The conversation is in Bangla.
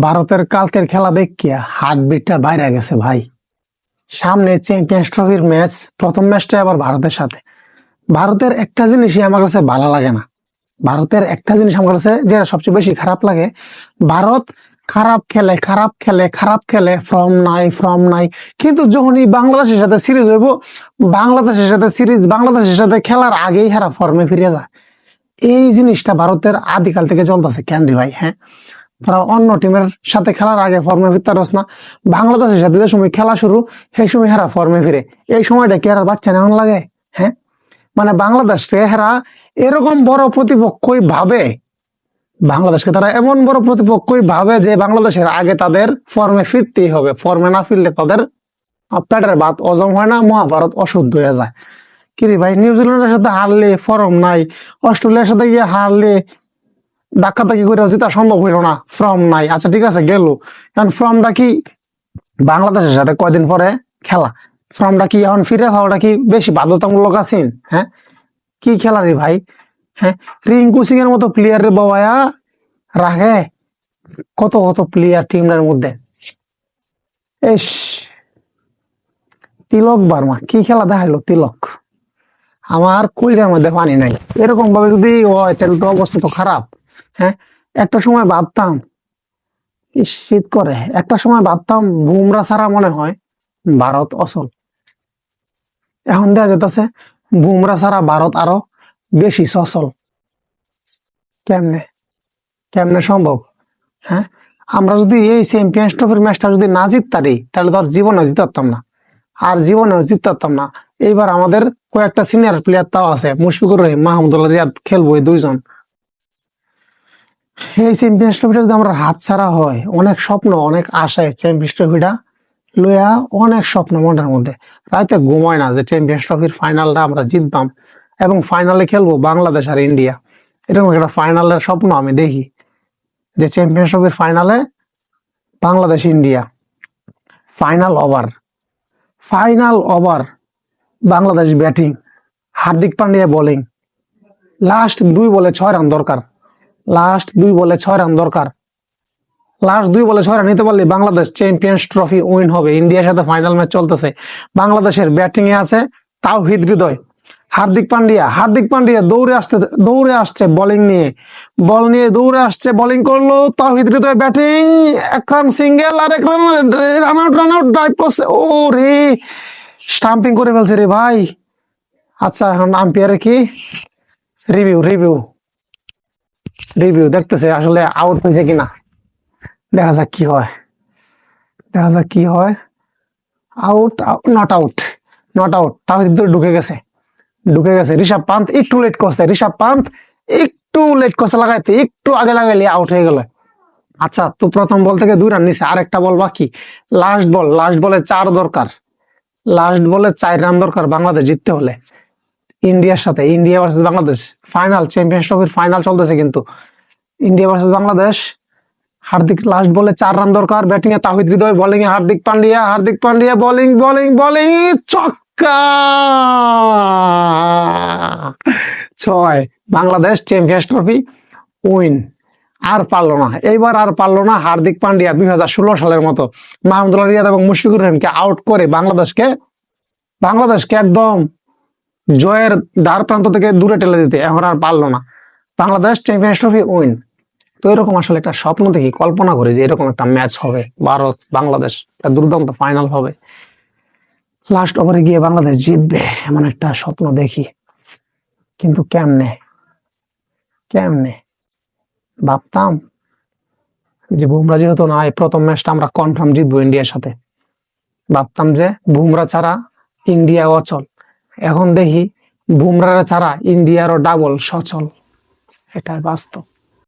ভারতের কালকের খেলা দেখিয়া হার্টবিটটা বাইরে গেছে ভাই। সামনে চ্যাম্পিয়ন্স ট্রফির ম্যাচ, প্রথম ম্যাচটা আবার ভারতের সাথে। ভারতের একটা জিনিসই আমার কাছে ভালো লাগে না। ভারতের একটা জিনিস আমার কাছে যেটা সবচেয়ে বেশি খারাপ লাগে, ভারত খারাপ খেলে খারাপ খেলে খারাপ খেলে, ফর্ম নাই। কিন্তু যখনই বাংলাদেশের সাথে সিরিজ হইব, বাংলাদেশের সাথে খেলার আগেই হারা ফর্মে ফিরে যায়। এই জিনিসটা ভারতের আদিকাল থেকে চলতেছে কেন রে ভাই? হ্যাঁ, তারা অন্য টিমের সাথে খেলার আগে ফর্মে ফিরতে পারছ না, বাংলাদেশের সাথে যে সময় খেলা শুরু সেই সময় হেরা ফর্মে ফিরে। এই সময়টা কি আর বাচ্চা নেওয়ান লাগে? হ্যাঁ, মানে বাংলাদেশকে হেরা এরকম বড় প্রতিপক্ষই ভাবে, বাংলাদেশকে তারা এমন বড় প্রতিপক্ষই ভাবে যে বাংলাদেশের আগে তাদের ফর্মে ফিরতেই হবে। ফর্মে না ফিরলে তাদের পেটের ভাত হজম হয় না, মহাভারত অশুদ্ধ হয়ে যায়। কিরে ভাই, নিউজিল্যান্ডের সাথে হারলে ফর্ম নাই, অস্ট্রেলিয়ার সাথে গিয়ে হারলে ধাক্কাধাক্কি করে জেতা সম্ভব হইল না, ফর্ম নাই। আচ্ছা ঠিক আছে, গেল। কারণ ফর্মটা কি বাংলাদেশের সাথে কয়দিন পরে খেলা, ফর্মটা কি এখন ফিরে পাওয়াটা কি বেশি বাধ্যতামূলক আছে? হ্যাঁ, কি খেলা রে ভাই? হ্যাঁ, রিঙ্কু সিং এর মতো প্লেয়ার বাবায়া রাখে কত কত প্লেয়ার টিমের মধ্যে। এস তিলক বার্মা কি খেলা দেখাইলো তিলক, আমার কলজার মধ্যে পানি নাই। এরকম ভাবে যদি হয় তাহলে তো অবস্থা তো খারাপ। হ্যাঁ, একটা সময় ভাবতাম, শীত করে একটা সময় ভাবতাম বুমরা ছাড়া মনে হয় ভারত অচল। এখন দেখা যেতেছে বুমরা ছাড়া ভারত আরো বেশি সচল। কেমনে কেমনে সম্ভব? হ্যাঁ, আমরা যদি এই চ্যাম্পিয়ন্স ট্রফির ম্যাচটা যদি না জিততারি তাহলে তো আর জীবনেও জিতারতাম না, এইবার আমাদের কয়েকটা সিনিয়র প্লেয়ার তাও আছে, মুশফিকুর রহিম, মাহমুদুল্লাহ রিয়াদ খেলবো, এই দুইজন। এই চ্যাম্পিয়ন্স ট্রফিটা যদি আমরা হাত ছাড়া হয়, অনেক স্বপ্ন অনেক আশায় চ্যাম্পিয়ন্স ট্রফিটা লইয়া, অনেক স্বপ্ন মনের মধ্যে, রাতে ঘুমায় না যে চ্যাম্পিয়ন্স ট্রফির ফাইনালটা আমরা জিতবাম এবং ফাইনালে খেলবো বাংলাদেশ আর ইন্ডিয়া। এরকম একটা ফাইনালের স্বপ্ন আমি দেখি, যে চ্যাম্পিয়ন্স ট্রফির ফাইনালে Bangladesh India, final over Bangladesh batting, Hardik Pandya bowling, last 2 বলে 6 রান দরকার, লাস্ট 2 বলে 6 রান নিতে পারলে বাংলাদেশ চ্যাম্পিয়ন্স ট্রফি উইন হবে। ইন্ডিয়ার সাথে ফাইনাল ম্যাচ চলতেছে, বাংলাদেশের ব্যাটিং এ আছে তাওহিদ হৃদয়, হার্দিক পান্ডিয়া দৌড়ে আসছে বোলিং নিয়ে, বোলিং করলো, Towhid Hridoy batting, 1 run single আর 1 রান আউট ড্রাইভ করছে। ও রে, স্টাম্পিং করে ফেলছে রে ভাই। আচ্ছা, এখন আম্পায়ারে কি রিভিউ দেখতেছে আসলে আউট হয়েছে কিনা, দেখা যাক কি হয়। Out, not out. তাওহিদ ঢুকে গেছে। ঋষভ পান্ত একটু লেট করছে লাগাইতে, একটু আগে লাগাইলে আউট হয়ে গেল। আচ্ছা, তো প্রথম বল থেকে 2 রান নিছে, আরেকটা বল বাকি, লাস্ট বলে 4 দরকার, রান দরকার বাংলাদেশ জিততে হলে। India versus Bangladesh final, champions ট্রফির ফাইনাল চলতেছে কিন্তু, India versus Bangladesh. Hardik last বলে 4 রান দরকার, ব্যাটিং এ তাওহিদ হৃদয়, বোলিং এ হার্দিক পান্ডিয়া, বোলিং ছক্কা, 6। Bangladesh champions trophy win. এইবার আর পারলো না হার্দিক পান্ডিয়া 2016 সালের মতো মাহমুদুল্লাহ রিয়াদ এবং মুশফিকুর রহিমকে আউট করে বাংলাদেশকে একদম জয়ের দ্বার প্রান্ত থেকে দূরে ঠেলে দিতে। এখন আর পারলো না, বাংলাদেশ চ্যাম্পিয়ন্স ট্রফি উইন। তো এরকম আসলে একটা স্বপ্ন দেখি, কল্পনা করি যে এরকম একটা ম্যাচ হবে, ভারত বাংলাদেশ, একটা দুর্দান্ত ফাইনাল হবে, লাস্ট ওভারে গিয়ে বাংলাদেশ জিতবে, এমন একটা স্বপ্ন দেখি। কিন্তু কেমনে ভাবতাম যে বুমরা যেহেতু নাই, প্রথম ম্যাচটা আমরা কনফার্ম জিতবো ইন্ডিয়ার সাথে, ভাবতাম যে বুমরা ছাড়া ইন্ডিয়া অচল। এখন দেখি বুমরা ছাড়া ইন্ডিয়ারও ডাবল সচল, এটাই বাস্তব।